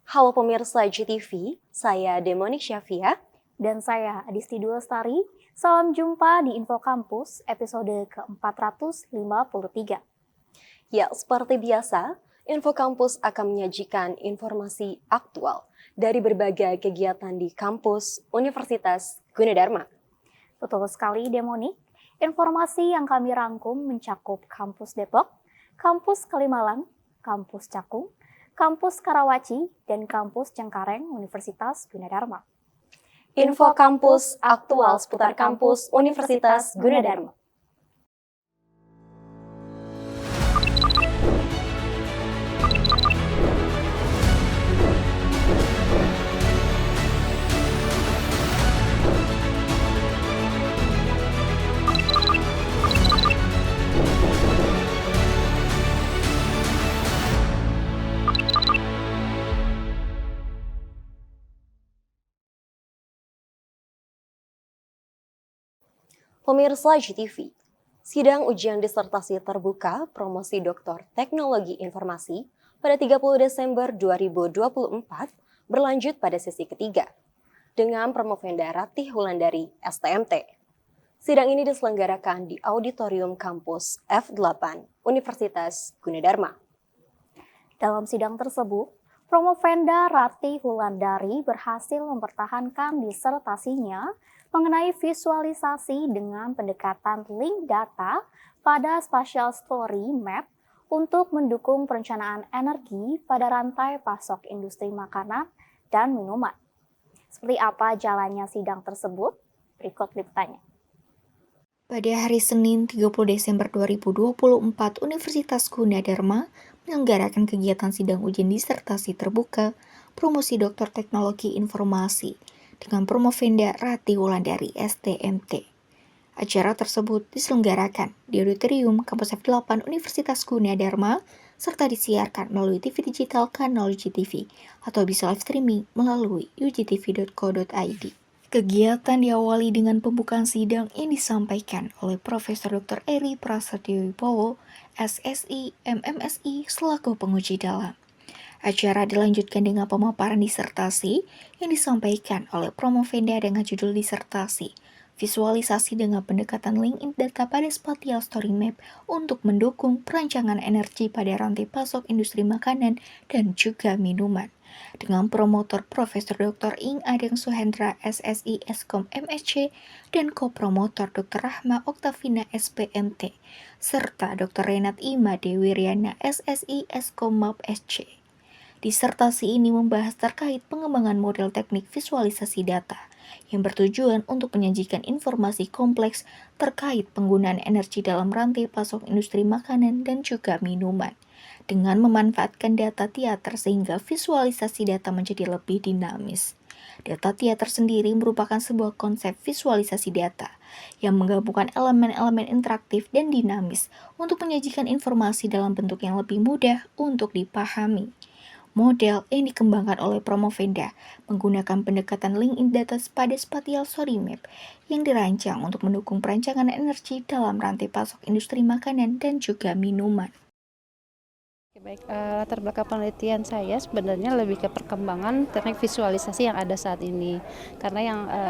Halo pemirsa GTV, saya Demonik Syafia. Dan saya Adisti Dulestari. Salam jumpa di Info Kampus episode ke-453. Ya, seperti biasa, Info Kampus akan menyajikan informasi aktual dari berbagai kegiatan di kampus Universitas Gunadarma. Betul sekali Demonik, informasi yang kami rangkum mencakup Kampus Depok, Kampus Kalimalang, Kampus Cakung, Kampus Karawaci, dan Kampus Cengkareng Universitas Gunadarma. Info Kampus aktual seputar kampus Universitas Gunadarma. Pemirsa GTV, sidang ujian disertasi terbuka promosi Doktor Teknologi Informasi pada 30 Desember 2024 berlanjut pada sesi ketiga dengan Promovenda Ratih Wulandari STMT. Sidang ini diselenggarakan di Auditorium Kampus F8 Universitas Gunadarma. Dalam sidang tersebut, Promovenda Ratih Wulandari berhasil mempertahankan disertasinya mengenai visualisasi dengan pendekatan link data pada spatial story map untuk mendukung perencanaan energi pada rantai pasok industri makanan dan minuman. Seperti apa jalannya sidang tersebut? Berikut liputannya. Pada hari Senin 30 Desember 2024, Universitas Gunadarma menyelenggarakan kegiatan sidang ujian disertasi terbuka promosi Doktor Teknologi Informasi dengan Promovenda Ratih Wulandari STMT. Acara tersebut diselenggarakan di Auditorium Kampus F8 Universitas Gunadarma serta disiarkan melalui TV digital kanal UGTV atau bisa live streaming melalui ugtv.co.id. Kegiatan diawali dengan pembukaan sidang yang disampaikan oleh Profesor Dr. Eri Prasetyo Wibowo, SSI, MMSI, selaku penguji dalam. Acara dilanjutkan dengan pemaparan disertasi yang disampaikan oleh Promovenda dengan judul disertasi, visualisasi dengan pendekatan link data pada spatial story map untuk mendukung perancangan energi pada rantai pasok industri makanan dan juga minuman. Dengan promotor Profesor Dr. Ing Adeng Suhendra SSI Eskom MSC dan kopromotor Dr. Rahma Oktavina SPMT serta Dr. Renat Ima Dewi Riana SSI Eskom MAP SC. Disertasi ini membahas terkait pengembangan model teknik visualisasi data yang bertujuan untuk menyajikan informasi kompleks terkait penggunaan energi dalam rantai pasok industri makanan dan juga minuman dengan memanfaatkan data teater sehingga visualisasi data menjadi lebih dinamis. Data teater sendiri merupakan sebuah konsep visualisasi data yang menggabungkan elemen-elemen interaktif dan dinamis untuk menyajikan informasi dalam bentuk yang lebih mudah untuk dipahami. Model yang dikembangkan oleh Promovenda menggunakan pendekatan link data pada spatial story map yang dirancang untuk mendukung perancangan energi dalam rantai pasok industri makanan dan juga minuman. Baik, latar belakang penelitian saya sebenarnya lebih ke perkembangan teknik visualisasi yang ada saat ini. Karena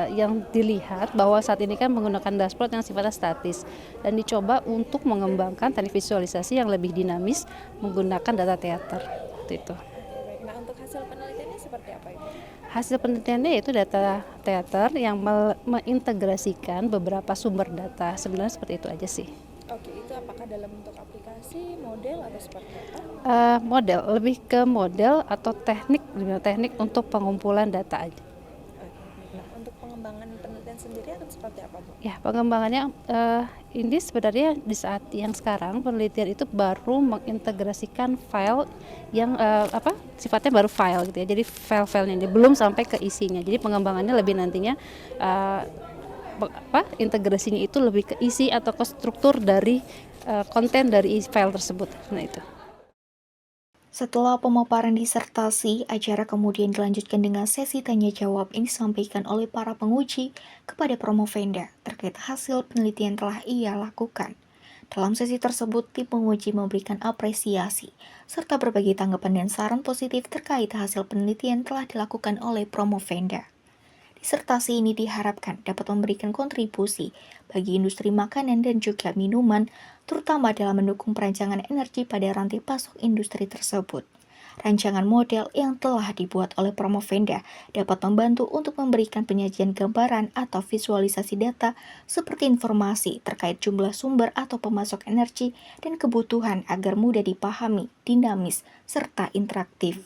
yang dilihat bahwa saat ini kan menggunakan dashboard yang sifatnya statis dan dicoba untuk mengembangkan teknik visualisasi yang lebih dinamis menggunakan data teater. Itu. Nah, untuk hasil penelitiannya seperti apa Ibu? Hasil penelitiannya yaitu data teater yang mengintegrasikan beberapa sumber data. Sebenarnya seperti itu aja sih. Oke, itu apakah dalam bentuk aplikasi, model, atau seperti apa? Model, lebih ke model atau teknik untuk pengumpulan data aja. Oke, nah untuk pengembangan penelitian sendiri akan seperti apa Bu? Ya, pengembangannya ini sebenarnya di saat yang sekarang penelitian itu baru mengintegrasikan file yang sifatnya baru file gitu ya. Jadi file-filenya ini belum sampai ke isinya. Jadi pengembangannya lebih nantinya integrasinya itu lebih ke isi atau ke struktur dari konten dari file tersebut. Nah itu. Setelah pemaparan disertasi, acara kemudian dilanjutkan dengan sesi tanya jawab yang disampaikan oleh para penguji kepada Promovenda terkait hasil penelitian telah ia lakukan. Dalam sesi tersebut, tim penguji memberikan apresiasi, serta berbagi tanggapan dan saran positif terkait hasil penelitian telah dilakukan oleh Promovenda. Disertasi ini diharapkan dapat memberikan kontribusi bagi industri makanan dan juga minuman, terutama dalam mendukung perancangan energi pada rantai pasok industri tersebut. Rancangan model yang telah dibuat oleh Promovenda dapat membantu untuk memberikan penyajian gambaran atau visualisasi data seperti informasi terkait jumlah sumber atau pemasok energi dan kebutuhan agar mudah dipahami, dinamis, serta interaktif.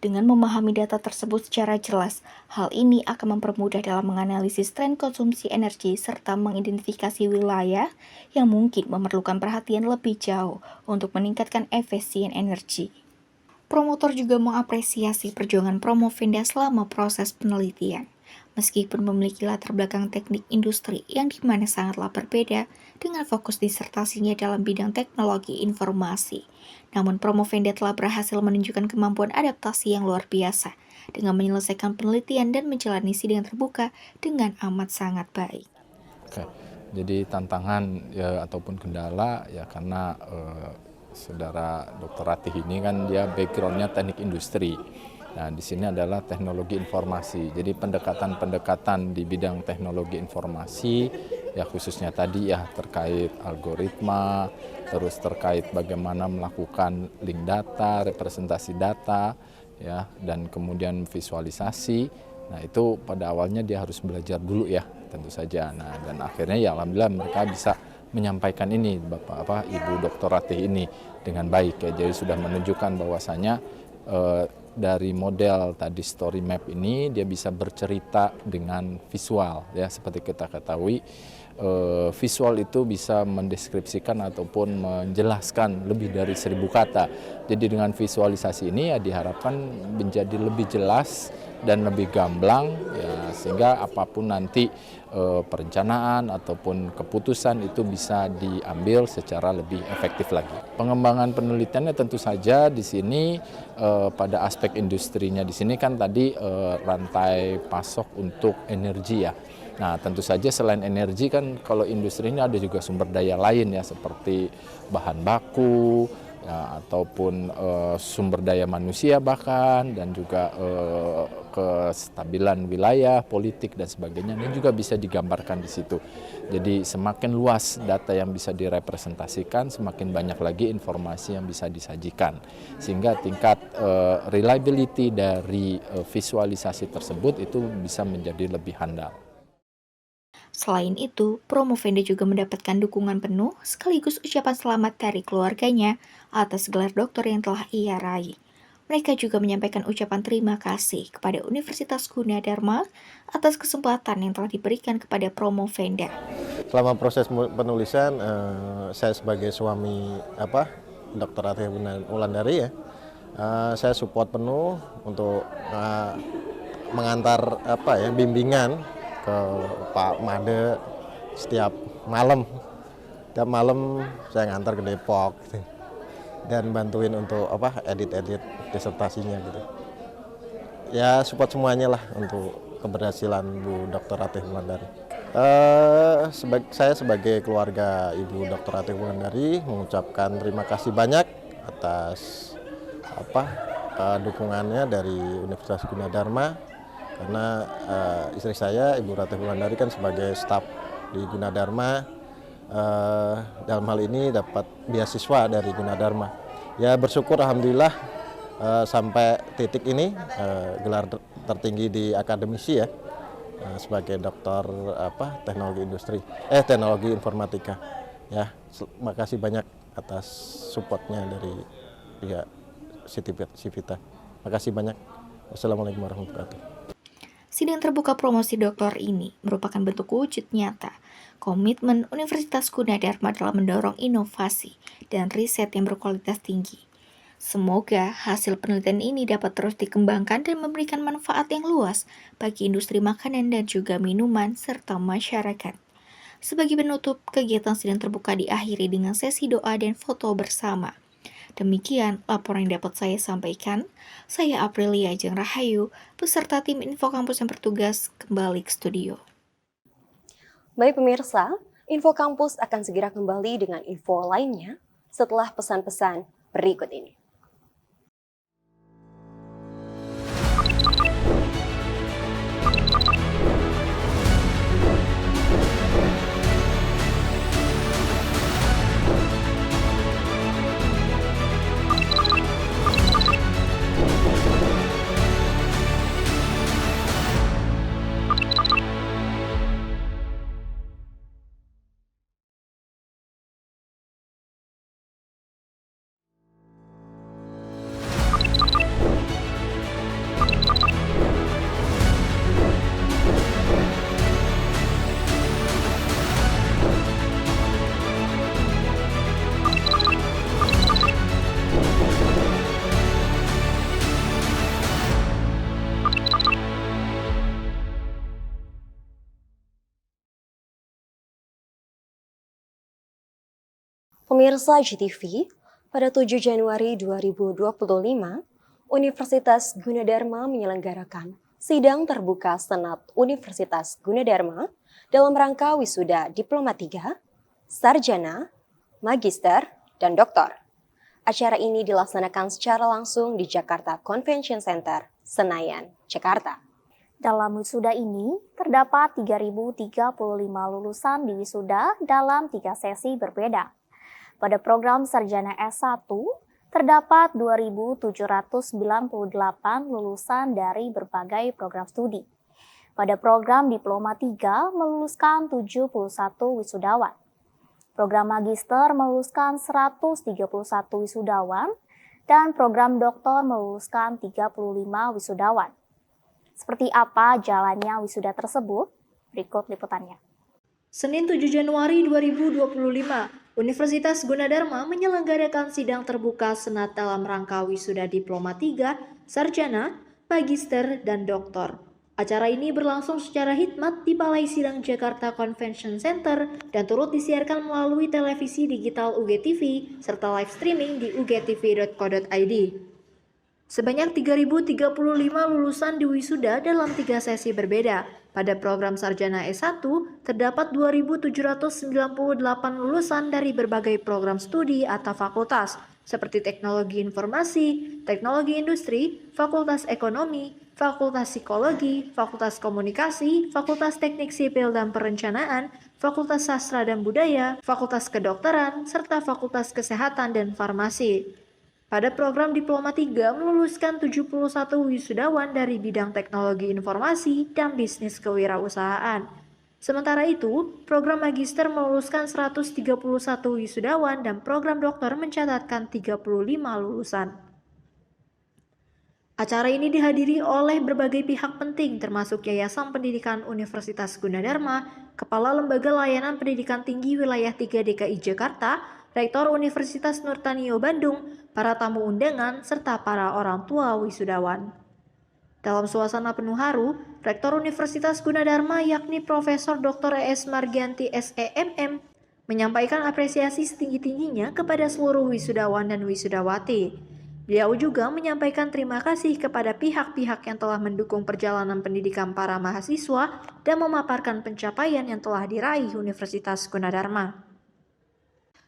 Dengan memahami data tersebut secara jelas, hal ini akan mempermudah dalam menganalisis tren konsumsi energi serta mengidentifikasi wilayah yang mungkin memerlukan perhatian lebih jauh untuk meningkatkan efisien energi. Promotor juga mengapresiasi perjuangan Promovenda selama proses penelitian. Meskipun memiliki latar belakang teknik industri yang dimana sangatlah berbeda dengan fokus disertasinya dalam bidang teknologi informasi, namun Promovenda telah berhasil menunjukkan kemampuan adaptasi yang luar biasa dengan menyelesaikan penelitian dan menjalani sidang terbuka dengan amat sangat baik. Oke, jadi tantangan ya, ataupun kendala ya karena Saudara Dr. Ratih ini kan dia backgroundnya teknik industri. Nah, di sini adalah teknologi informasi. Jadi pendekatan-pendekatan di bidang teknologi informasi, ya khususnya tadi ya terkait algoritma, terus terkait bagaimana melakukan link data, representasi data, ya, dan kemudian visualisasi. Nah, itu pada awalnya dia harus belajar dulu ya, tentu saja. Nah, dan akhirnya ya alhamdulillah mereka bisa menyampaikan ini Ibu Dr. Ratih ini dengan baik ya. Jadi sudah menunjukkan bahwasanya dari model tadi story map ini dia bisa bercerita dengan visual ya, seperti kita ketahui visual itu bisa mendeskripsikan ataupun menjelaskan lebih dari 1000 kata. Jadi dengan visualisasi ini ya diharapkan menjadi lebih jelas dan lebih gamblang ya, sehingga apapun nanti perencanaan ataupun keputusan itu bisa diambil secara lebih efektif lagi. Pengembangan penelitiannya tentu saja di sini pada aspek industrinya di sini kan tadi rantai pasok untuk energi ya. Nah, tentu saja selain energi kan kalau industri ini ada juga sumber daya lain ya, seperti bahan baku ya, ataupun sumber daya manusia bahkan, dan juga kestabilan wilayah, politik dan sebagainya. Ini juga bisa digambarkan di situ. Jadi semakin luas data yang bisa direpresentasikan, semakin banyak lagi informasi yang bisa disajikan. Sehingga tingkat reliability dari visualisasi tersebut itu bisa menjadi lebih handal. Selain itu, Promovenda juga mendapatkan dukungan penuh sekaligus ucapan selamat dari keluarganya atas gelar doktor yang telah ia raih. Mereka juga menyampaikan ucapan terima kasih kepada Universitas Gunadarma atas kesempatan yang telah diberikan kepada Promovenda. Selama proses penulisan, saya sebagai suami Dr. Ratih Wulandari ya, saya support penuh untuk mengantar bimbingan ke Pak Made setiap malam. Setiap malam saya ngantar ke Depok gitu. Dan bantuin untuk edit disertasinya gitu. Ya support semuanya lah untuk keberhasilan Bu Dr. Ratih Wulandari. Saya sebagai keluarga Ibu Dr. Ratih Wulandari mengucapkan terima kasih banyak atas dukungannya dari Universitas Gunadarma. Karena istri saya, Ibu Ratih Wulandari kan sebagai staf di Gunadarma, dalam hal ini dapat beasiswa dari Gunadarma. Ya bersyukur alhamdulillah sampai titik ini gelar tertinggi di akademisi ya, sebagai doktor teknologi informatika. Ya, makasih banyak atas supportnya dari pihak Civita. Makasih banyak. Wassalamualaikum warahmatullahi wabarakatuh. Sidang terbuka promosi doktor ini merupakan bentuk wujud nyata komitmen Universitas Gunadarma dalam mendorong inovasi dan riset yang berkualitas tinggi. Semoga hasil penelitian ini dapat terus dikembangkan dan memberikan manfaat yang luas bagi industri makanan dan juga minuman serta masyarakat. Sebagai penutup, kegiatan sidang terbuka diakhiri dengan sesi doa dan foto bersama. Demikian laporan yang dapat saya sampaikan. Saya Aprilia Ajeng Rahayu, beserta tim Info Kampus yang bertugas kembali ke studio. Baik pemirsa, Info Kampus akan segera kembali dengan info lainnya setelah pesan-pesan berikut ini. Pemirsa GTV, pada 7 Januari 2025, Universitas Gunadarma menyelenggarakan sidang terbuka Senat Universitas Gunadarma dalam rangka wisuda Diploma 3, Sarjana, Magister, dan Doktor. Acara ini dilaksanakan secara langsung di Jakarta Convention Center, Senayan, Jakarta. Dalam wisuda ini, terdapat 3.035 lulusan di wisuda dalam 3 sesi berbeda. Pada program Sarjana S1, terdapat 2.798 lulusan dari berbagai program studi. Pada program Diploma 3, meluluskan 71 wisudawan. Program Magister meluluskan 131 wisudawan, dan program Doktor meluluskan 35 wisudawan. Seperti apa jalannya wisuda tersebut? Berikut liputannya. Senin 7 Januari 2025, Universitas Gunadarma menyelenggarakan sidang terbuka Senat dalam rangka wisuda Diploma 3, Sarjana, Magister, dan Doktor. Acara ini berlangsung secara hikmat di Balai Sidang Jakarta Convention Center dan turut disiarkan melalui televisi digital UGTV serta live streaming di ugtv.co.id. Sebanyak 3.035 lulusan diwisuda dalam 3 sesi berbeda. Pada program Sarjana S1, terdapat 2.798 lulusan dari berbagai program studi atau fakultas, seperti Teknologi Informasi, Teknologi Industri, Fakultas Ekonomi, Fakultas Psikologi, Fakultas Komunikasi, Fakultas Teknik Sipil dan Perencanaan, Fakultas Sastra dan Budaya, Fakultas Kedokteran, serta Fakultas Kesehatan dan Farmasi. Pada program Diploma 3 meluluskan 71 wisudawan dari bidang teknologi informasi dan bisnis kewirausahaan. Sementara itu, program Magister meluluskan 131 wisudawan dan program Doktor mencatatkan 35 lulusan. Acara ini dihadiri oleh berbagai pihak penting termasuk Yayasan Pendidikan Universitas Gunadarma, Kepala Lembaga Layanan Pendidikan Tinggi Wilayah 3 DKI Jakarta, Rektor Universitas Nurtanio Bandung, para tamu undangan, serta para orang tua wisudawan. Dalam suasana penuh haru, Rektor Universitas Gunadarma yakni Profesor Dr. ES Margianti SEMM menyampaikan apresiasi setinggi-tingginya kepada seluruh wisudawan dan wisudawati. Beliau juga menyampaikan terima kasih kepada pihak-pihak yang telah mendukung perjalanan pendidikan para mahasiswa dan memaparkan pencapaian yang telah diraih Universitas Gunadarma.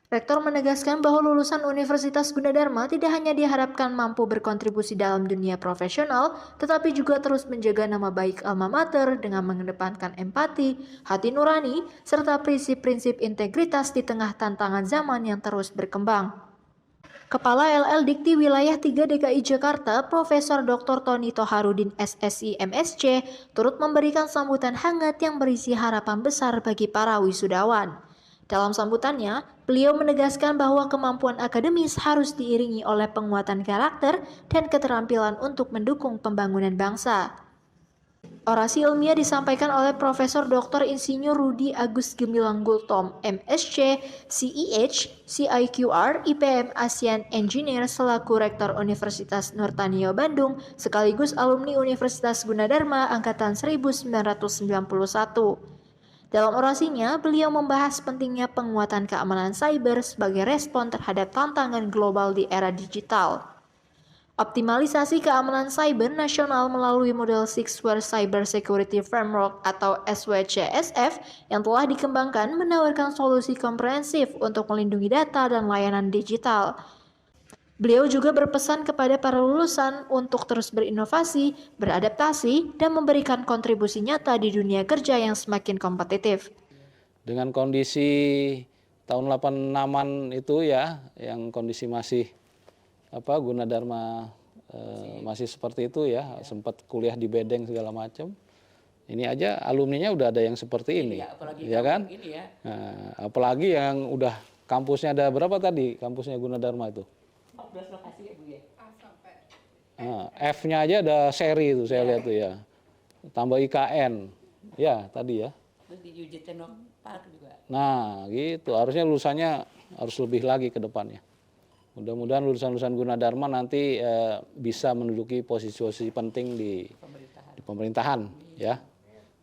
Rektor menegaskan bahwa lulusan Universitas Gunadarma tidak hanya diharapkan mampu berkontribusi dalam dunia profesional, tetapi juga terus menjaga nama baik alma mater dengan mengedepankan empati, hati nurani, serta prinsip-prinsip integritas di tengah tantangan zaman yang terus berkembang. Kepala LL Dikti Wilayah 3 DKI Jakarta, Profesor Dr. Tony Toharudin SSI MSc, turut memberikan sambutan hangat yang berisi harapan besar bagi para wisudawan. Dalam sambutannya, beliau menegaskan bahwa kemampuan akademis harus diiringi oleh penguatan karakter dan keterampilan untuk mendukung pembangunan bangsa. Orasi ilmiah disampaikan oleh Profesor Dr. Insinyur Rudi Agus Gemilang Gultom, MSc, CEH, CIQR, IPM ASEAN Engineer selaku Rektor Universitas Nurtanio Bandung, sekaligus alumni Universitas Gunadarma Angkatan 1991. Dalam orasinya, beliau membahas pentingnya penguatan keamanan cyber sebagai respon terhadap tantangan global di era digital. Optimalisasi keamanan cyber nasional melalui model Sixware Cyber Security Framework atau SWCSF yang telah dikembangkan menawarkan solusi komprehensif untuk melindungi data dan layanan digital. Beliau juga berpesan kepada para lulusan untuk terus berinovasi, beradaptasi, dan memberikan kontribusi nyata di dunia kerja yang semakin kompetitif. Dengan kondisi tahun 86-an itu ya, yang kondisi masih Gunadarma masih seperti itu ya, sempat kuliah di Bedeng segala macam. Ini aja alumninya udah ada yang seperti ini, ya kan? Nah, apalagi yang udah kampusnya ada berapa tadi kampusnya Gunadarma itu? 14 lokasi ya Bu ya. Nah, F-nya aja ada seri itu saya lihat tuh ya. Tambah IKN, ya tadi ya. Terus di UJ Park juga. Nah, gitu. Harusnya lulusannya harus lebih lagi ke depannya. Mudah-mudahan lulusan-lulusan Gunadarma nanti bisa menduduki posisi-posisi penting di pemerintahan ya.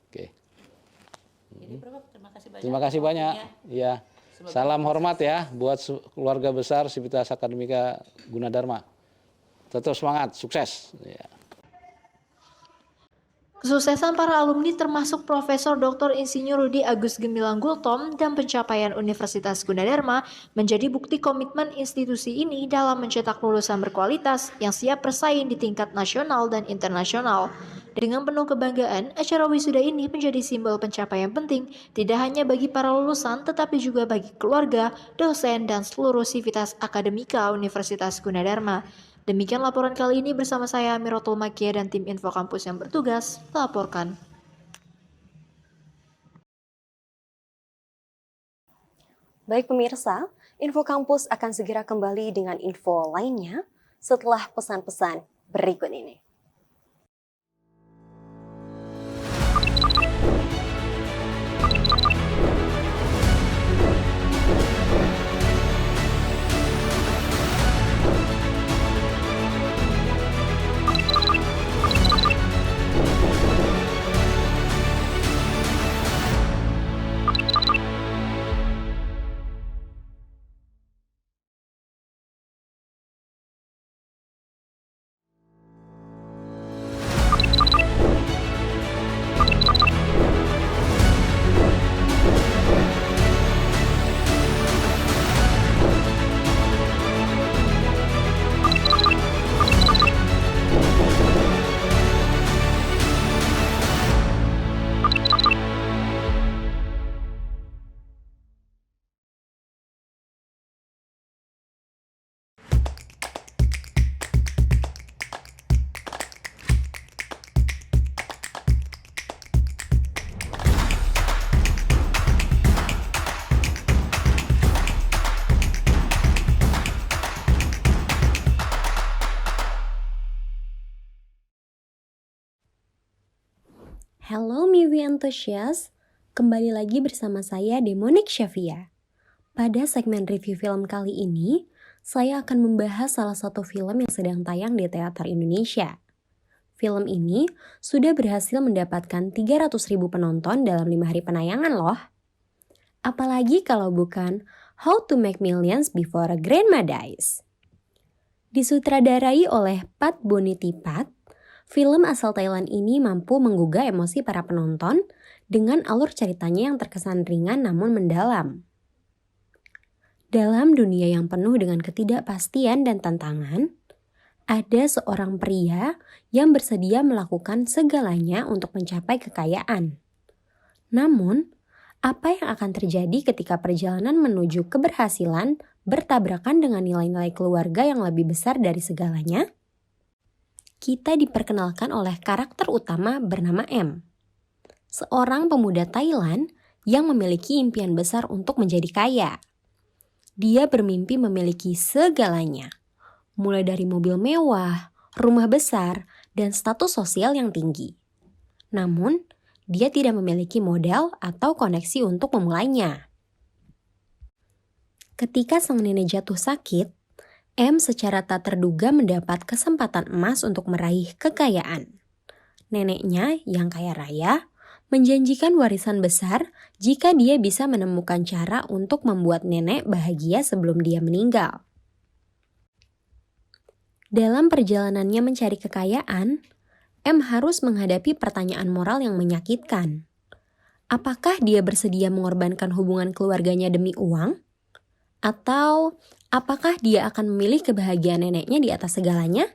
Oke. Jadi Prof, terima kasih banyak. Terima kasih banyak. Ya. Salam hormat ya buat keluarga besar Sivitas Akademika Gunadarma. Tetap semangat, sukses. Ya. Kesuksesan para alumni termasuk Profesor Dr. Insinyur Rudi Agus Gemilang Gultom dan pencapaian Universitas Gunadarma menjadi bukti komitmen institusi ini dalam mencetak lulusan berkualitas yang siap bersaing di tingkat nasional dan internasional. Dengan penuh kebanggaan, acara wisuda ini menjadi simbol pencapaian penting tidak hanya bagi para lulusan tetapi juga bagi keluarga, dosen, dan seluruh sivitas akademika Universitas Gunadarma. Demikian laporan kali ini bersama saya Mirotul Makia dan tim Info Kampus yang bertugas melaporkan. Baik pemirsa, Info Kampus akan segera kembali dengan info lainnya setelah pesan-pesan berikut ini. Halo movie enthusiast, kembali lagi bersama saya Demonik Syafia. Pada segmen review film kali ini, saya akan membahas salah satu film yang sedang tayang di teater Indonesia. Film ini sudah berhasil mendapatkan 300.000 penonton dalam 5 hari penayangan loh. Apalagi kalau bukan How to Make Millions Before a Grandma Dies. Disutradarai oleh Pat Bonitipat, film asal Thailand ini mampu menggugah emosi para penonton dengan alur ceritanya yang terkesan ringan namun mendalam. Dalam dunia yang penuh dengan ketidakpastian dan tantangan, ada seorang pria yang bersedia melakukan segalanya untuk mencapai kekayaan. Namun, apa yang akan terjadi ketika perjalanan menuju keberhasilan bertabrakan dengan nilai-nilai keluarga yang lebih besar dari segalanya? Kita diperkenalkan oleh karakter utama bernama M. Seorang pemuda Thailand yang memiliki impian besar untuk menjadi kaya. Dia bermimpi memiliki segalanya, mulai dari mobil mewah, rumah besar, dan status sosial yang tinggi. Namun, dia tidak memiliki modal atau koneksi untuk memulainya. Ketika sang nenek jatuh sakit, M secara tak terduga mendapat kesempatan emas untuk meraih kekayaan. Neneknya yang kaya raya menjanjikan warisan besar jika dia bisa menemukan cara untuk membuat nenek bahagia sebelum dia meninggal. Dalam perjalanannya mencari kekayaan, M harus menghadapi pertanyaan moral yang menyakitkan. Apakah dia bersedia mengorbankan hubungan keluarganya demi uang? Atau apakah dia akan memilih kebahagiaan neneknya di atas segalanya?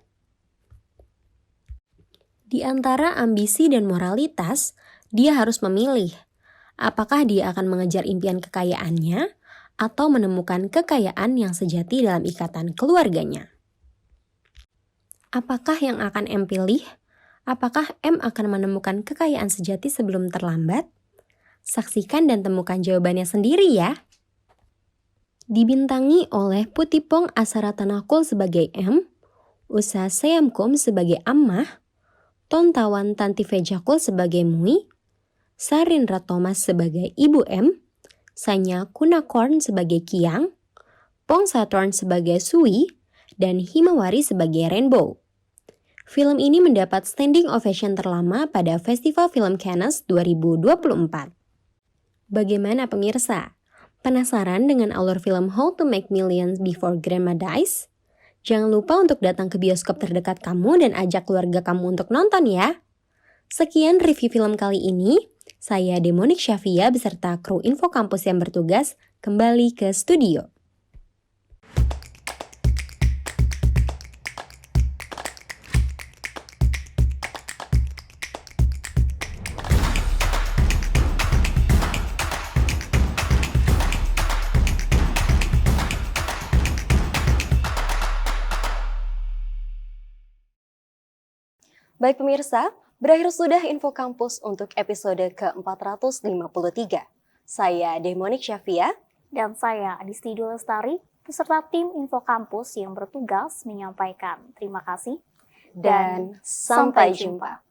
Di antara ambisi dan moralitas, dia harus memilih. Apakah dia akan mengejar impian kekayaannya atau menemukan kekayaan yang sejati dalam ikatan keluarganya? Apakah yang akan M pilih? Apakah M akan menemukan kekayaan sejati sebelum terlambat? Saksikan dan temukan jawabannya sendiri ya. Dibintangi oleh Putipong Asaratanakul sebagai M, Usa Seamkom sebagai Ammah, Tontawan Tantivejakul sebagai Mui, Sarindra Thomas sebagai Ibu M, Sanya Kunakorn sebagai Kiang, Pong Saturn sebagai Sui, dan Himawari sebagai Rainbow. Film ini mendapat standing ovation terlama pada Festival Film Cannes 2024. Bagaimana pemirsa? Penasaran dengan alur film How to Make Millions Before Grandma Dies? Jangan lupa untuk datang ke bioskop terdekat kamu dan ajak keluarga kamu untuk nonton ya. Sekian review film kali ini. Saya Demonik Syafia beserta kru Info Kampus yang bertugas kembali ke studio. Baik pemirsa, berakhir sudah Info Kampus untuk episode ke-453. Saya Demonik Syafia. Dan saya Adisti Lestari, beserta tim Info Kampus yang bertugas menyampaikan terima kasih Dan sampai jumpa.